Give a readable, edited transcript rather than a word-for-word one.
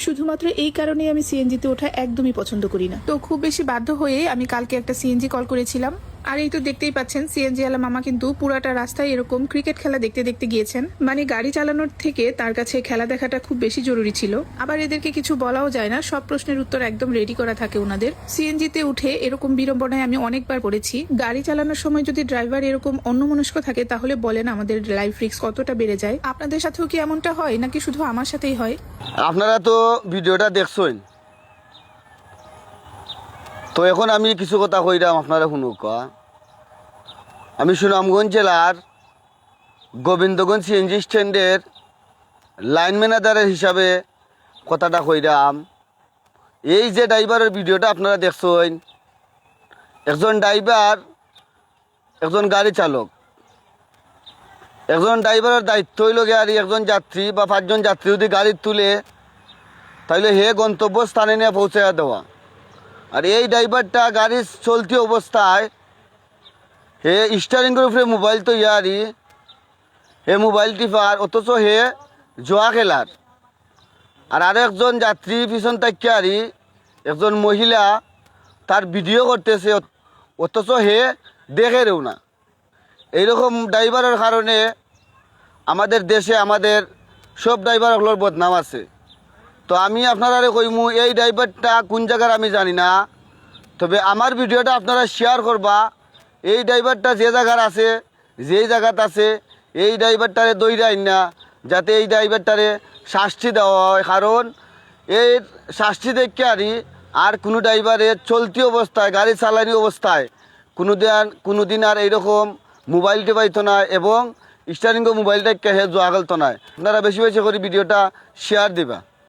শুধুমাত্র এই কারণেই আমি সিএনজিতে ওঠা একদমই পছন্দ করি না। তো খুব বেশি বাধ্য হয়ে আমি কালকে একটা সিএনজি কল করেছিলাম। আর এই তো দেখতেই পাচ্ছেন সিএনজি আলা মামা কিন্তু পুরাটা রাস্তায় এরকম ক্রিকেট খেলা দেখতে দেখতে গিয়েছেন। মানে গাড়ি চালানোর থেকে তার কাছে খেলা দেখাটা খুব বেশি জরুরি ছিল। আবার এদেরকে কিছু বলাও যায় না, সব প্রশ্নের উত্তর একদম রেডি করা থাকে ওনাদের। সিএনজিতে উঠে এরকম বিড়ম্বনায় আমি অনেকবার পড়েছি। গাড়ি চালানোর সময় যদি ড্রাইভার এরকম অন্যমনস্ক থাকে তাহলে বলেন আমাদের লাইফ রিস্ক কতটা বেড়ে যায়। আপনাদের সাথেও কি এমনটা হয় নাকি শুধু আমার সাথেই হয়? আপনারা তো ভিডিওটা দেখছেন, তো এখন আমি কিছু কথা কইরাম আপনারা শুনুক। আমি সুনামগঞ্জ জেলার গোবিন্দগঞ্জ সিএনজি স্ট্যান্ডের লাইন ম্যানেজারের হিসাবে কথাটা কইরাম। এই যে ড্রাইভারের ভিডিওটা আপনারা দেখছেন, একজন ড্রাইভার, একজন গাড়ি চালক, একজন ড্রাইভারের দায়িত্ব হইল গিয়ে আর একজন যাত্রী বা 5 জন যাত্রী যদি গাড়ি তুলে তাহলে হে গন্তব্যস্থানে নিয়ে পৌঁছাইয়া দেওয়া। আর এই ড্রাইভারটা গাড়ির চলতি অবস্থায় হে স্টারিংয়ের উপরে মোবাইল তো ইয়ারি হে মোবাইল টিপার, অথচ হে জোয়া খেলার। আর আরেকজন যাত্রী পিছন তাকিয়ারি একজন মহিলা তার ভিডিও করতেছে, অথচ হে দেখেও না। এইরকম ড্রাইভারের কারণে আমাদের দেশে আমাদের সব ড্রাইভারগুলোর বদনাম আছে। তো আমি আপনারা কইমু এই ড্রাইভারটা কোন জায়গার আমি জানি না, তবে আমার ভিডিওটা আপনারা শেয়ার করবা। এই ড্রাইভারটা যে জায়গার আছে, যেই জায়গাত আছে, এই ড্রাইভারটারে দইরাই না, যাতে এই ড্রাইভারটারে শাস্তি দেওয়া হয়। কারণ এর শাস্তি দেখে আর কোনো ড্রাইভারের চলতি অবস্থায় গাড়ি চালানি অবস্থায় কোনোদিন আর এইরকম মোবাইল টিপাইতো না এবং স্টারিংও মোবাইলটা হে জোয়া গেলতো না। আপনারা বেশি বেশি করে ভিডিওটা শেয়ার দিবা।